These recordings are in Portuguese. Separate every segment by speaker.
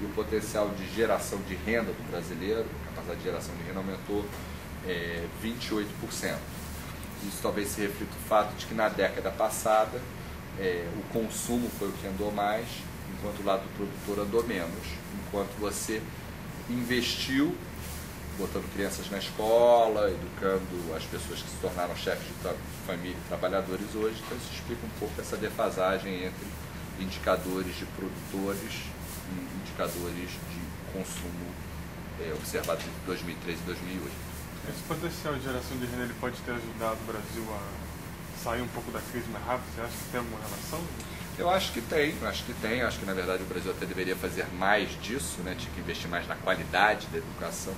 Speaker 1: e o potencial de geração de renda do brasileiro, a capacidade de geração de renda aumentou 28%. Isso talvez se reflita o fato de que na década passada o consumo foi o que andou mais, enquanto o lado do produtor andou menos, enquanto você investiu botando crianças na escola, educando as pessoas que se tornaram chefes de família e trabalhadores hoje. Então isso explica um pouco essa defasagem entre indicadores de produtores e indicadores de consumo observados entre 2003 e 2008.
Speaker 2: Esse potencial de geração de renda ele pode ter ajudado o Brasil a sair um pouco da crise mais rápido? Você acha que tem alguma relação?
Speaker 1: Eu acho que tem. Acho que na verdade o Brasil até deveria fazer mais disso, né? Tinha que investir mais na qualidade da educação.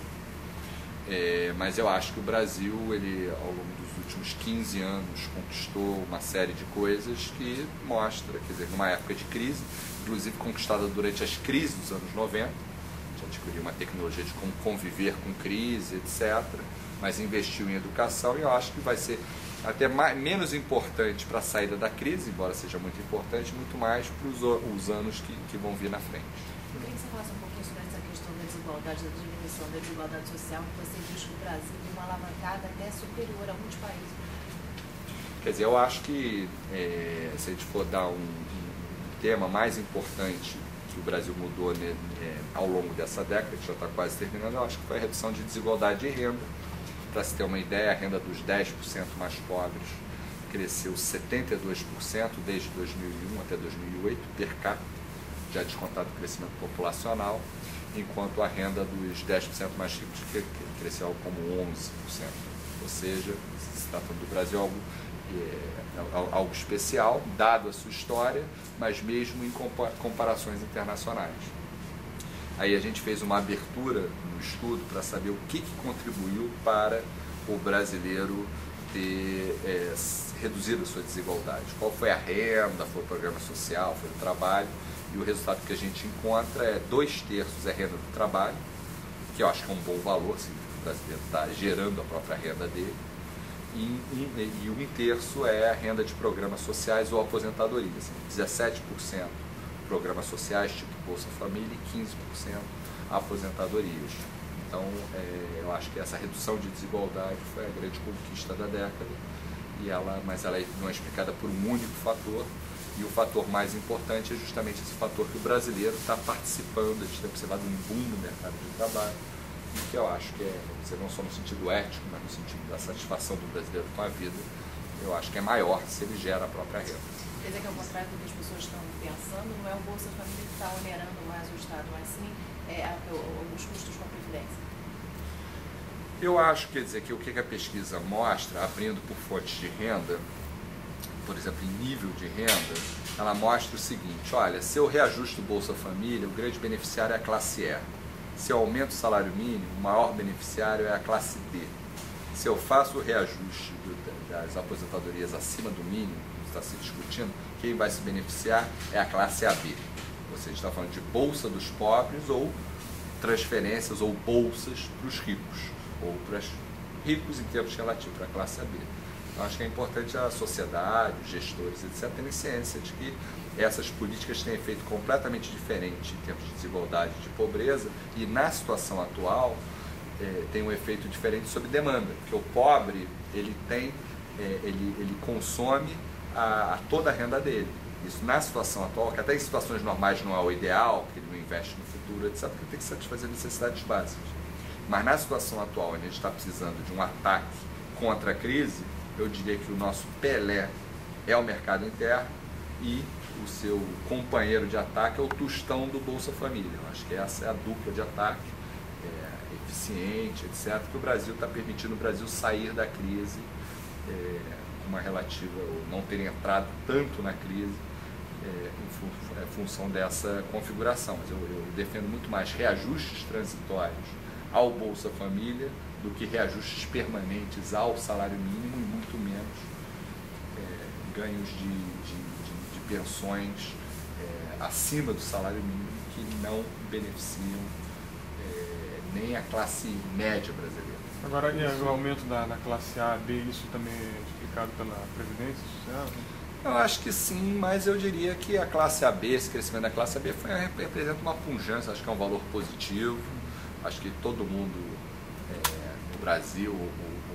Speaker 1: Mas eu acho que o Brasil, ele, ao longo dos últimos 15 anos, conquistou uma série de coisas que mostra, quer dizer, numa época de crise, inclusive conquistada durante as crises dos anos 90, já adquiriu uma tecnologia de como conviver com crise, etc., mas investiu em educação, e eu acho que vai ser até menos importante para a saída da crise, embora seja muito importante, muito mais para os anos que vão vir na frente.
Speaker 3: Eu queria que você falasse um pouquinho sobre essa questão da desigualdade, da diminuição da desigualdade social, que você diz que o Brasil tem uma alavancada até superior a muitos países.
Speaker 1: Quer dizer, eu acho que se a gente for dar um tema mais importante que o Brasil mudou ao longo dessa década, que já está quase terminando, eu acho que foi a redução de desigualdade de renda. Para se ter uma ideia, a renda dos 10% mais pobres cresceu 72% desde 2001 até 2008, per capita, já descontado o crescimento populacional, enquanto a renda dos 10% mais ricos cresceu algo como 11%. Ou seja, se tratando do Brasil, algo especial, dado a sua história, mas mesmo em comparações internacionais. Aí a gente fez uma abertura no estudo para saber o que contribuiu para o brasileiro ter reduzido a sua desigualdade. Qual foi a renda, foi o programa social, foi o trabalho, e o resultado que a gente encontra é 2/3 é renda do trabalho, que eu acho que é um bom valor, significa que o brasileiro está gerando a própria renda dele, e 1/3 é a renda de programas sociais ou aposentadoria, assim, 17% programas sociais, tipo Bolsa Família, e 15% aposentadorias. Então, eu acho que essa redução de desigualdade foi a grande conquista da década, mas ela não é explicada por um único fator, e o fator mais importante é justamente esse fator que o brasileiro está participando, a gente tem observado um boom no mercado de trabalho, e que eu acho que não só no sentido ético, mas no sentido da satisfação do brasileiro com a vida, eu acho que é maior se ele gera a própria renda.
Speaker 3: Quer dizer que, ao contrário do que as pessoas estão pensando, não é o Bolsa Família que está onerando mais o Estado, mas sim os custos com a Previdência.
Speaker 1: Eu acho, quer dizer, que o que a pesquisa mostra, abrindo por fontes de renda, por exemplo, em nível de renda, ela mostra o seguinte: olha, se eu reajusto o Bolsa Família, o grande beneficiário é a classe E. Se eu aumento o salário mínimo, o maior beneficiário é a classe D. Se eu faço o reajuste das aposentadorias acima do mínimo, está se discutindo, quem vai se beneficiar é a classe AB. Ou seja, está falando de bolsa dos pobres ou transferências ou bolsas para os ricos, ou para os ricos em termos relativos, para a classe AB. Então, acho que é importante a sociedade, os gestores, etc., terem ciência de que essas políticas têm efeito completamente diferente em termos de desigualdade e de pobreza, e na situação atual tem um efeito diferente sobre demanda, porque o pobre ele consome toda a renda dele. Isso na situação atual, que até em situações normais não é o ideal, porque ele não investe no futuro, etc., porque tem que satisfazer necessidades básicas. Mas na situação atual, onde a gente está precisando de um ataque contra a crise, eu diria que o nosso Pelé é o mercado interno e o seu companheiro de ataque é o tostão do Bolsa Família. Eu acho que essa é a dupla de ataque, eficiente, etc., que o Brasil está permitindo o Brasil sair da crise uma relativa, ou não ter entrado tanto na crise em função dessa configuração. Mas eu defendo muito mais reajustes transitórios ao Bolsa Família do que reajustes permanentes ao salário mínimo, e muito menos ganhos de pensões acima do salário mínimo, que não beneficiam nem a classe média brasileira.
Speaker 2: Agora, e o aumento da classe A, B, isso também é explicado pela Previdência Social?
Speaker 1: Eu acho que sim, mas eu diria que a classe AB, esse crescimento da classe AB representa uma pujança, acho que é um valor positivo. Acho que todo mundo no Brasil, ou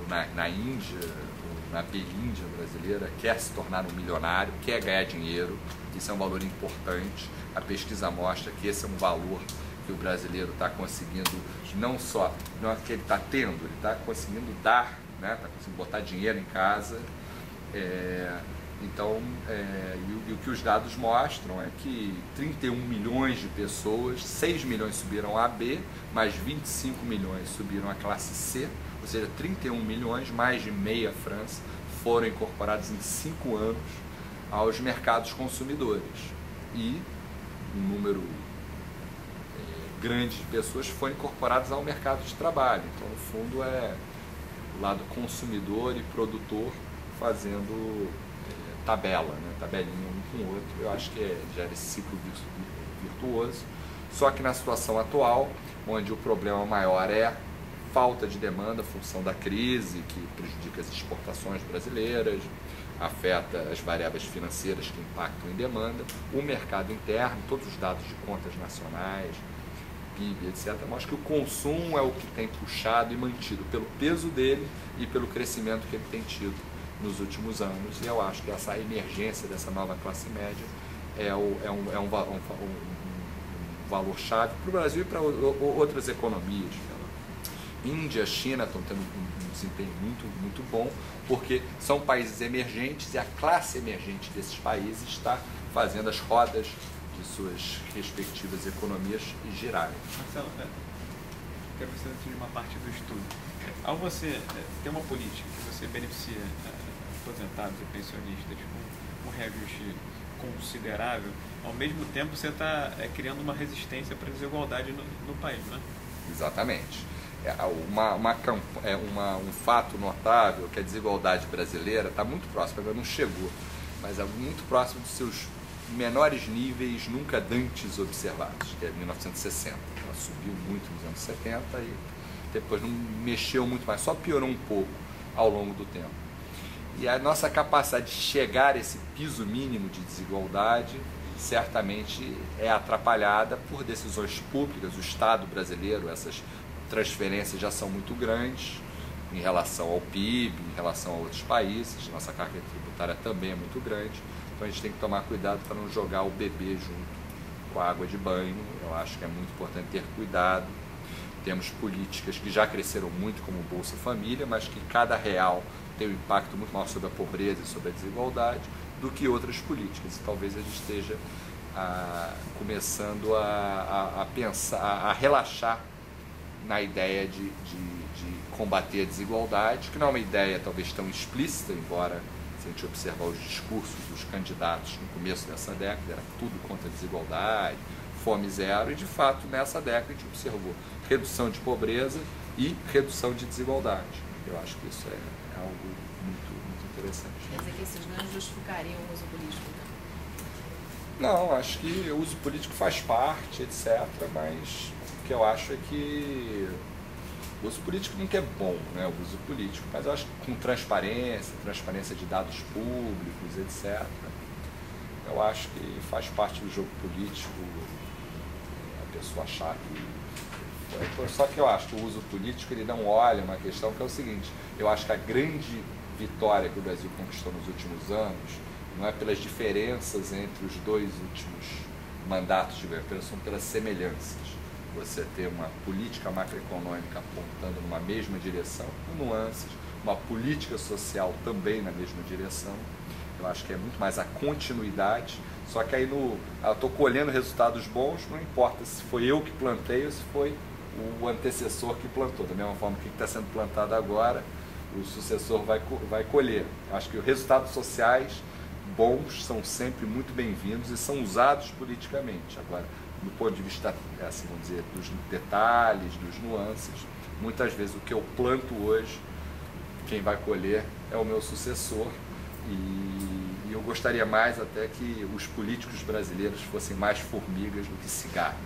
Speaker 1: na Índia, ou na Belíndia brasileira, quer se tornar um milionário, quer ganhar dinheiro. Isso é um valor importante. A pesquisa mostra que esse é um valor que o brasileiro está conseguindo, não é que ele está tendo, ele está conseguindo dar, né? Está conseguindo botar dinheiro em casa. Então, e o que os dados mostram é que 31 milhões de pessoas, 6 milhões subiram a B, mais 25 milhões subiram a classe C, ou seja, 31 milhões, mais de meia França, foram incorporados em 5 anos aos mercados consumidores. E um número grande de pessoas foram incorporadas ao mercado de trabalho. Então, no fundo, é o lado consumidor e produtor fazendo tabela, né? Tabelinha um com o outro. Eu acho que gera esse ciclo virtuoso. Só que na situação atual, onde o problema maior é falta de demanda, função da crise, que prejudica as exportações brasileiras, afeta as variáveis financeiras que impactam em demanda, o mercado interno, todos os dados de contas nacionais, PIB, etc., mostra que o consumo é o que tem puxado e mantido pelo peso dele e pelo crescimento que ele tem tido nos últimos anos, e eu acho que essa emergência dessa nova classe média é um valor-chave para o Brasil e para outras economias. Índia, China estão tendo um desempenho muito bom, porque são países emergentes e a classe emergente desses países está fazendo as rodas de suas respectivas economias girarem.
Speaker 4: Marcelo, quero que você entre uma parte do estudo. Ao você ter uma política que você beneficia aposentados e pensionistas com um reajuste considerável, ao mesmo tempo você está criando uma resistência para a desigualdade no país, né?
Speaker 1: Exatamente. Um fato notável que a desigualdade brasileira está muito próxima, ainda não chegou, mas é muito próximo dos seus menores níveis nunca dantes observados, que é 1960. Ela subiu muito nos anos 70 e depois não mexeu muito mais, só piorou um pouco ao longo do tempo. E a nossa capacidade de chegar a esse piso mínimo de desigualdade certamente é atrapalhada por decisões públicas. O Estado brasileiro, essas transferências já são muito grandes em relação ao PIB, em relação a outros países. Nossa carga tributária também é muito grande. Então a gente tem que tomar cuidado para não jogar o bebê junto com a água de banho. Eu acho que é muito importante ter cuidado. Temos políticas que já cresceram muito, como o Bolsa Família, mas que cada real tem um impacto muito maior sobre a pobreza e sobre a desigualdade do que outras políticas. E talvez a gente esteja começando a pensar, a relaxar na ideia de combater a desigualdade, que não é uma ideia talvez tão explícita, embora se a gente observar os discursos dos candidatos no começo dessa década, era tudo contra a desigualdade, fome zero, e de fato nessa década a gente observou redução de pobreza e redução de desigualdade. Eu acho que isso é algo muito interessante.
Speaker 3: Quer dizer que esses ganhos justificariam o uso político?
Speaker 1: Não, acho que o uso político faz parte, etc., mas o que eu acho é que o uso político nunca é bom, né? O uso político, mas eu acho que com transparência de dados públicos, etc., eu acho que faz parte do jogo político a pessoa achar que... Só que eu acho que o uso político ele não olha uma questão que é o seguinte: eu acho que a grande vitória que o Brasil conquistou nos últimos anos não é pelas diferenças entre os dois últimos mandatos de governo, são pelas semelhanças. Você ter uma política macroeconômica apontando numa mesma direção, com nuances, uma política social também na mesma direção. Eu acho que é muito mais a continuidade, só que aí eu estou colhendo resultados bons, não importa se foi eu que plantei ou se foi o antecessor que plantou. Da mesma forma que está sendo plantado agora, o sucessor vai colher. Eu acho que os resultados sociais bons são sempre muito bem-vindos e são usados politicamente. Agora, do ponto de vista, assim, vamos dizer, dos detalhes, dos nuances, muitas vezes o que eu planto hoje, quem vai colher é o meu sucessor, e eu gostaria mais até que os políticos brasileiros fossem mais formigas do que cigarras.